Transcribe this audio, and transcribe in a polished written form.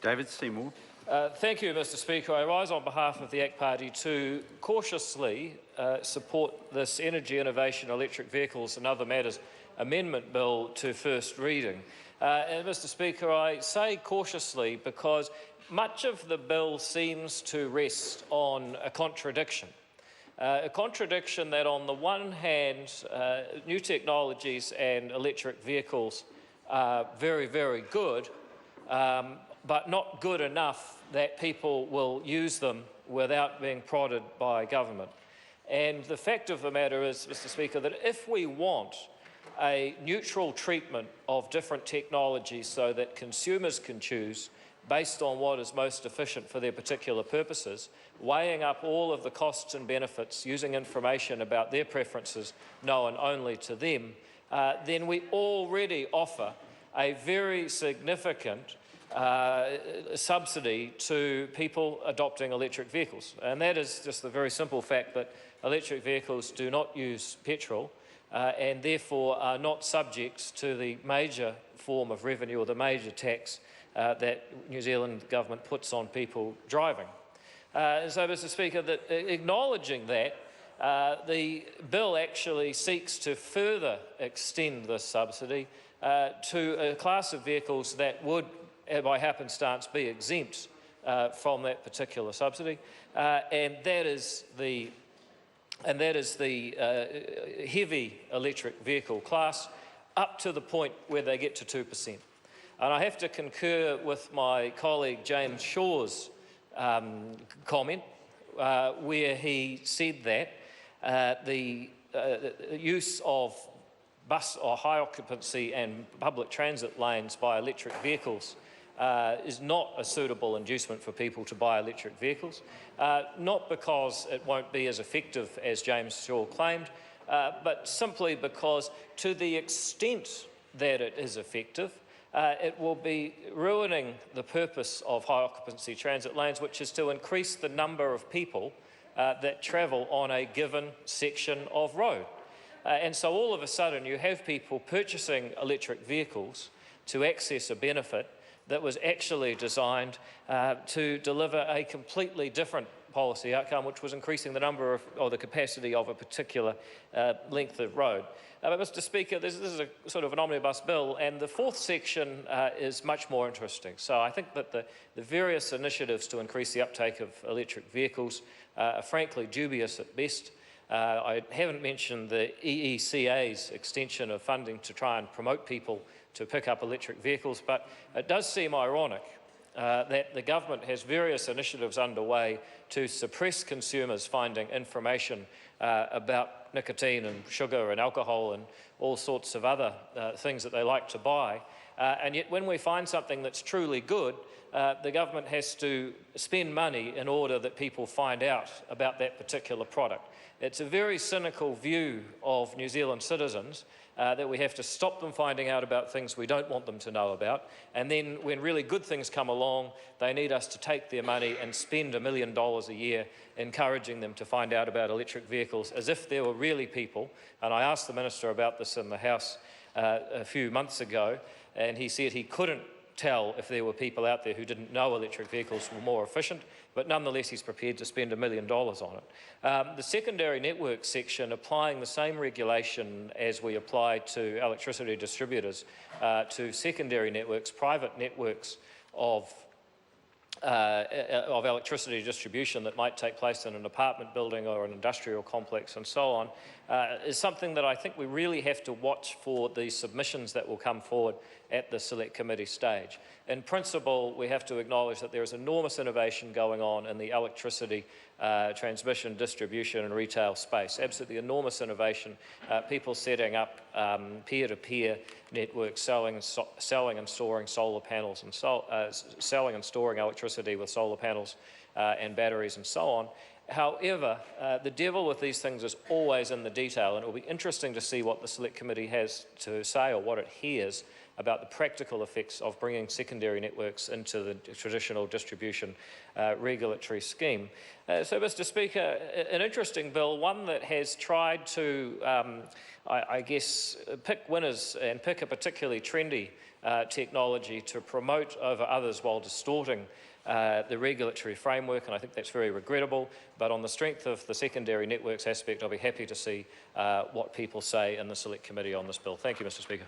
David Seymour. Thank you, Mr Speaker. I rise on behalf of the ACT Party to cautiously support this Energy Innovation, Electric Vehicles and Other Matters Amendment Bill to first reading. And Mr Speaker, I say cautiously because much of the bill seems to rest on a contradiction. A contradiction that on the one hand, new technologies and electric vehicles are very, very good, but not good enough that people will use them without being prodded by government. And the fact of the matter is, Mr Speaker, that if we want a neutral treatment of different technologies so that consumers can choose based on what is most efficient for their particular purposes, weighing up all of the costs and benefits, using information about their preferences known only to them, then we already offer a very significant subsidy to people adopting electric vehicles. And that is just the very simple fact that electric vehicles do not use petrol and therefore are not subject to the major form of revenue or the major tax that New Zealand government puts on people driving. So, Mr Speaker, that acknowledging that, the bill actually seeks to further extend this subsidy to a class of vehicles that would, by happenstance, be exempt from that particular subsidy, and that is the heavy electric vehicle class, up to the point where they get to 2%. And I have to concur with my colleague James Shaw's comment, where he said that the use of bus or high occupancy and public transit lanes by electric vehicles is not a suitable inducement for people to buy electric vehicles, not because it won't be as effective as James Shaw claimed, but simply because to the extent that it is effective, it will be ruining the purpose of high occupancy transit lanes, which is to increase the number of people that travel on a given section of road. And so all of a sudden you have people purchasing electric vehicles to access a benefit that was actually designed to deliver a completely different policy outcome, which was increasing the number of, or the capacity of a particular length of road. But Mr Speaker, this is a sort of an omnibus bill, and the fourth section is much more interesting. So I think that the various initiatives to increase the uptake of electric vehicles are frankly dubious at best. I haven't mentioned the EECA's extension of funding to try and promote people to pick up electric vehicles, but it does seem ironic that the government has various initiatives underway to suppress consumers finding information about nicotine and sugar and alcohol and all sorts of other things that they like to buy. And yet when we find something that's truly good, the government has to spend money in order that people find out about that particular product. It's a very cynical view of New Zealand citizens that we have to stop them finding out about things we don't want them to know about, and then when really good things come along, they need us to take their money and spend $1 million a year encouraging them to find out about electric vehicles, as if there were really people. And I asked the Minister about this in the House a few months ago, and he said he couldn't tell if there were people out there who didn't know electric vehicles were more efficient, but nonetheless he's prepared to spend $1 million on it. The secondary network section, applying the same regulation as we apply to electricity distributors to secondary networks, private networks of electricity distribution that might take place in an apartment building or an industrial complex and so on, is something that I think we really have to watch for the submissions that will come forward at the Select Committee stage. In principle, we have to acknowledge that there is enormous innovation going on in the electricity transmission, distribution and retail space. Absolutely enormous innovation. People setting up peer-to-peer networks, selling and storing solar panels and selling and storing electricity with solar panels and batteries and so on. However, the devil with these things is always in the detail, and it will be interesting to see what the Select Committee has to say or what it hears about the practical effects of bringing secondary networks into the traditional distribution regulatory scheme. So, Mr Speaker, an interesting bill, one that has tried to, I guess, pick winners and pick a particularly trendy technology to promote over others while distorting the regulatory framework, and I think that's very regrettable. But on the strength of the secondary networks aspect, I'll be happy to see what people say in the Select Committee on this bill. Thank you, Mr. Speaker.